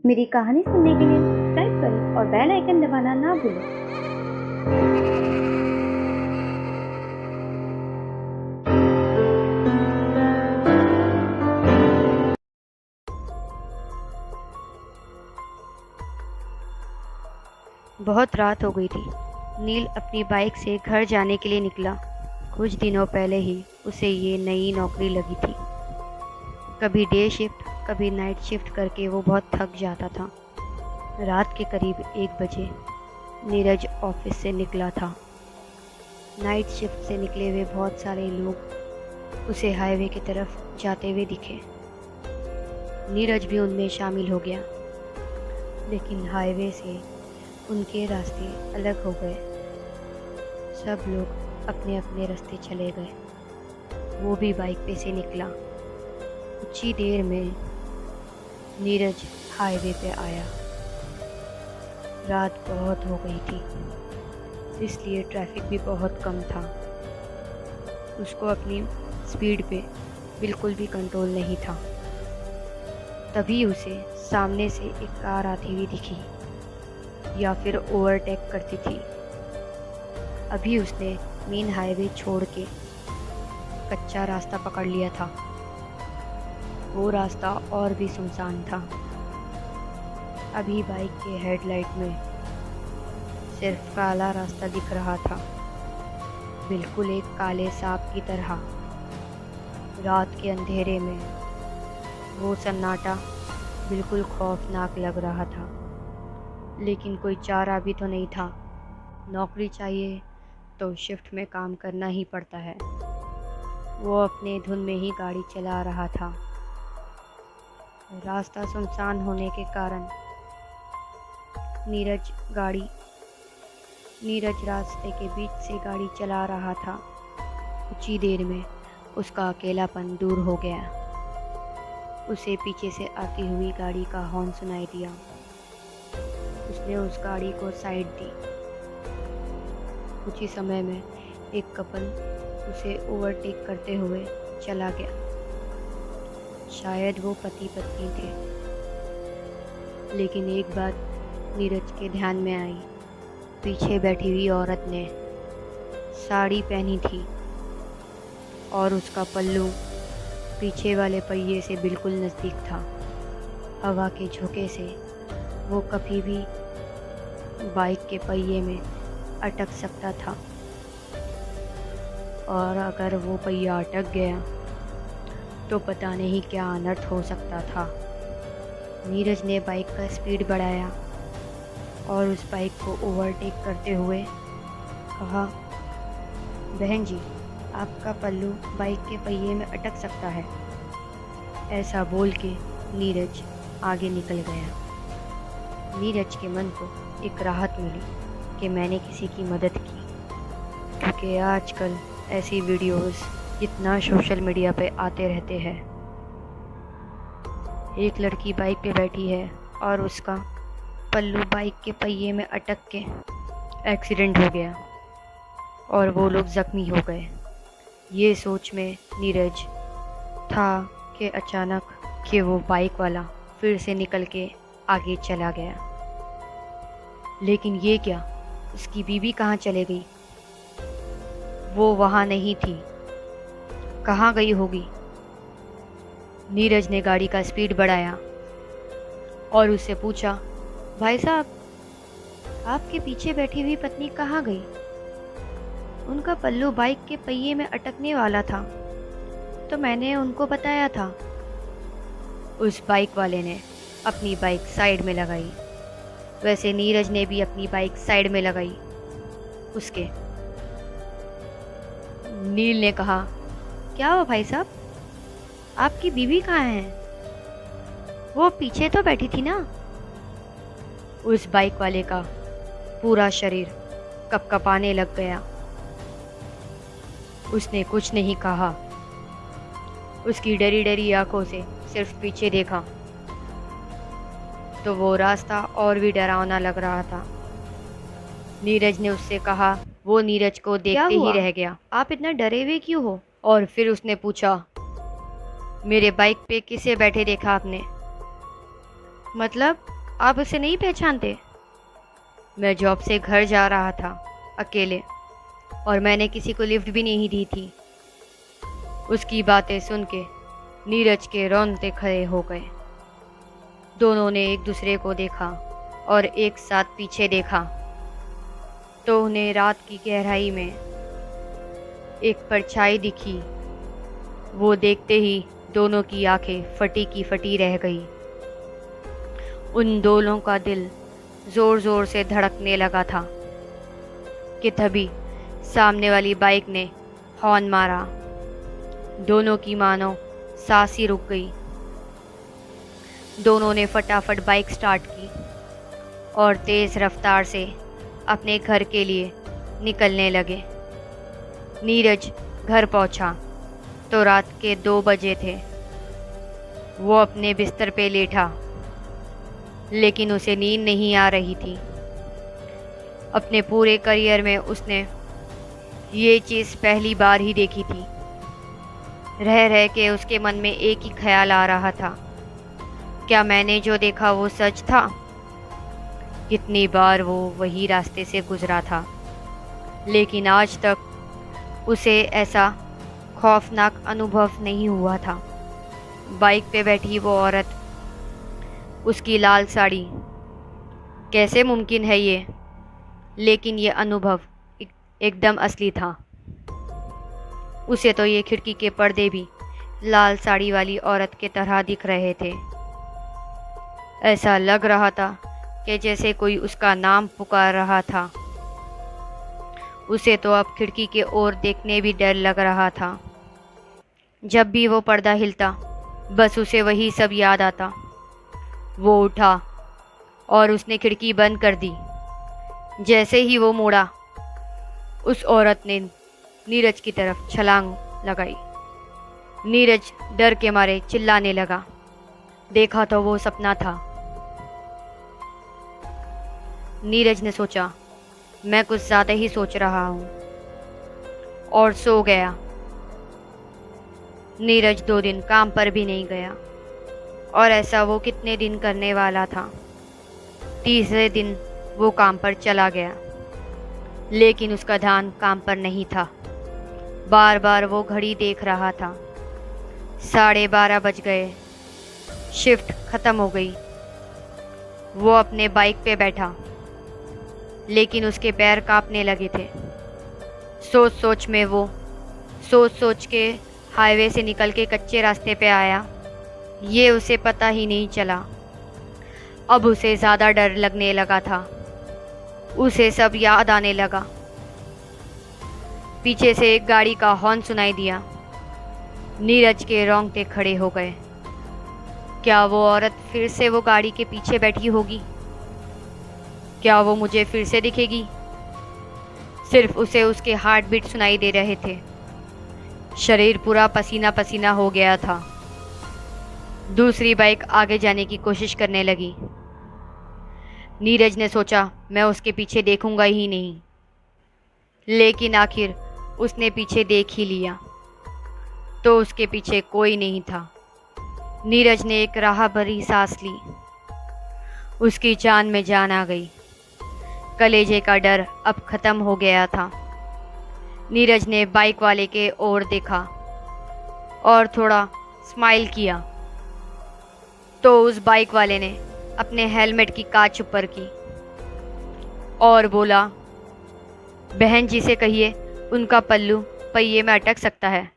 मेरी कहानी सुनने के लिए सब्सक्राइब करें और बेल आइकन दबाना ना भूलें। बहुत रात हो गई थी। नील अपनी बाइक से घर जाने के लिए निकला। कुछ दिनों पहले ही उसे ये नई नौकरी लगी थी। कभी डे शिफ्ट कभी नाइट शिफ्ट करके वो बहुत थक जाता था। रात के करीब 1 बजे नीरज ऑफिस से निकला था। नाइट शिफ्ट से निकले हुए बहुत सारे लोग उसे हाईवे की तरफ जाते हुए दिखे। नीरज भी उनमें शामिल हो गया, लेकिन हाईवे से उनके रास्ते अलग हो गए। सब लोग अपने अपने रास्ते चले गए। वो भी बाइक पे से निकला। कुछ ही देर में नीरज हाईवे पे आया। रात बहुत हो गई थी, इसलिए ट्रैफिक भी बहुत कम था। उसको अपनी स्पीड पे बिल्कुल भी कंट्रोल नहीं था। तभी उसे सामने से एक कार आती हुई दिखी, या फिर ओवरटेक करती थी। अभी उसने मेन हाईवे छोड़ के कच्चा रास्ता पकड़ लिया था। वो रास्ता और भी सुनसान था। अभी बाइक के हेडलाइट में सिर्फ काला रास्ता दिख रहा था, बिल्कुल एक काले सांप की तरह। रात के अंधेरे में वो सन्नाटा बिल्कुल खौफनाक लग रहा था, लेकिन कोई चारा भी तो नहीं था। नौकरी चाहिए तो शिफ्ट में काम करना ही पड़ता है। वो अपने धुन में ही गाड़ी चला रहा था। रास्ता सुनसान होने के कारण नीरज रास्ते के बीच से गाड़ी चला रहा था। कुछ ही देर में उसका अकेलापन दूर हो गया। उसे पीछे से आती हुई गाड़ी का हॉर्न सुनाई दिया। उसने उस गाड़ी को साइड दी। कुछ ही समय में एक कपल उसे ओवरटेक करते हुए चला गया। शायद वो पति पत्नी थे। लेकिन एक बात नीरज के ध्यान में आई। पीछे बैठी हुई औरत ने साड़ी पहनी थी और उसका पल्लू पीछे वाले पहिए से बिल्कुल नज़दीक था। हवा के झोंके से वो कभी भी बाइक के पहिए में अटक सकता था, और अगर वो पहिया अटक गया तो पता नहीं क्या अनर्थ हो सकता था। नीरज ने बाइक का स्पीड बढ़ाया और उस बाइक को ओवरटेक करते हुए कहा, बहन जी, आपका पल्लू बाइक के पहिए में अटक सकता है। ऐसा बोल के नीरज आगे निकल गया। नीरज के मन को एक राहत मिली कि मैंने किसी की मदद की, क्योंकि आजकल ऐसी वीडियोस इतना सोशल मीडिया पे आते रहते हैं। एक लड़की बाइक पे बैठी है और उसका पल्लू बाइक के पहिए में अटक के एक्सीडेंट हो गया और वो लोग ज़ख्मी हो गए। ये सोच में नीरज था कि अचानक कि वो बाइक वाला फिर से निकल के आगे चला गया। लेकिन ये क्या, उसकी बीवी कहाँ चले गई? वो वहाँ नहीं थी। कहाँ गई होगी? नीरज ने गाड़ी का स्पीड बढ़ाया और उससे पूछा, भाई साहब, आपके पीछे बैठी हुई पत्नी कहाँ गई? उनका पल्लू बाइक के पहिए में अटकने वाला था तो मैंने उनको बताया था। उस बाइक वाले ने अपनी बाइक साइड में लगाई। वैसे नीरज ने भी अपनी बाइक साइड में लगाई उसके। नील ने कहा, क्या हुआ भाई साहब, आपकी बीवी कहाँ है? वो पीछे तो बैठी थी ना। उस बाइक वाले का पूरा शरीर कपकपाने लग गया। उसने कुछ नहीं कहा। उसकी डरी डरी आंखों से सिर्फ पीछे देखा तो वो रास्ता और भी डरावना लग रहा था। नीरज ने उससे कहा। वो नीरज को देखते ही रह गया। आप इतना डरे हुए क्यों हो? और फिर उसने पूछा, मेरे बाइक पे किसे बैठे देखा आपने? मतलब आप उसे नहीं पहचानते? मैं जॉब से घर जा रहा था अकेले, और मैंने किसी को लिफ्ट भी नहीं दी थी। उसकी बातें सुन के नीरज के रोंगटे खड़े हो गए। दोनों ने एक दूसरे को देखा और एक साथ पीछे देखा तो उन्हें रात की गहराई में एक परछाई दिखी। वो देखते ही दोनों की आंखें फटी की फटी रह गई। उन दोनों का दिल जोर जोर से धड़कने लगा था कि तभी सामने वाली बाइक ने हॉर्न मारा। दोनों की मानो सांस ही रुक गई। दोनों ने फटाफट बाइक स्टार्ट की और तेज़ रफ्तार से अपने घर के लिए निकलने लगे। नीरज घर पहुंचा तो रात के 2 बजे थे। वो अपने बिस्तर पे लेटा, लेकिन उसे नींद नहीं आ रही थी। अपने पूरे करियर में उसने ये चीज़ पहली बार ही देखी थी। रह रह के उसके मन में एक ही ख्याल आ रहा था, क्या मैंने जो देखा वो सच था? कितनी बार वो वही रास्ते से गुजरा था, लेकिन आज तक उसे ऐसा खौफनाक अनुभव नहीं हुआ था। बाइक पे बैठी वो औरत, उसकी लाल साड़ी, कैसे मुमकिन है ये? लेकिन ये अनुभव एकदम असली था। उसे तो ये खिड़की के पर्दे भी लाल साड़ी वाली औरत के तरह दिख रहे थे। ऐसा लग रहा था कि जैसे कोई उसका नाम पुकार रहा था। उसे तो अब खिड़की के ओर देखने भी डर लग रहा था। जब भी वो पर्दा हिलता, बस उसे वही सब याद आता। वो उठा और उसने खिड़की बंद कर दी। जैसे ही वो मुड़ा, उस औरत ने नीरज की तरफ छलांग लगाई। नीरज डर के मारे चिल्लाने लगा। देखा तो वो सपना था। नीरज ने सोचा, मैं कुछ ज़्यादा ही सोच रहा हूँ, और सो गया। नीरज 2 दिन काम पर भी नहीं गया, और ऐसा वो कितने दिन करने वाला था। तीसरे दिन वो काम पर चला गया, लेकिन उसका ध्यान काम पर नहीं था। बार बार वो घड़ी देख रहा था। 12:30 बज गए। शिफ्ट ख़त्म हो गई। वो अपने बाइक पे बैठा, लेकिन उसके पैर कांपने लगे थे। सोच सोच के हाईवे से निकल के कच्चे रास्ते पे आया। ये उसे पता ही नहीं चला। अब उसे ज़्यादा डर लगने लगा था। उसे सब याद आने लगा। पीछे से एक गाड़ी का हॉर्न सुनाई दिया। नीरज के रोंगटे खड़े हो गए। क्या वो औरत फिर से वो गाड़ी के पीछे बैठी होगी? क्या वो मुझे फिर से दिखेगी? सिर्फ उसे उसके हार्ट बीट सुनाई दे रहे थे। शरीर पूरा पसीना पसीना हो गया था। दूसरी बाइक आगे जाने की कोशिश करने लगी। नीरज ने सोचा, मैं उसके पीछे देखूंगा ही नहीं, लेकिन आखिर उसने पीछे देख ही लिया तो उसके पीछे कोई नहीं था। नीरज ने एक राह भरी सांस ली। उसकी जान में जान आ गई। कलेजे का डर अब खत्म हो गया था। नीरज ने बाइक वाले के ओर देखा और थोड़ा स्माइल किया तो उस बाइक वाले ने अपने हेलमेट की कांच ऊपर की और बोला, बहन जी से कहिए उनका पल्लू पहिए में अटक सकता है।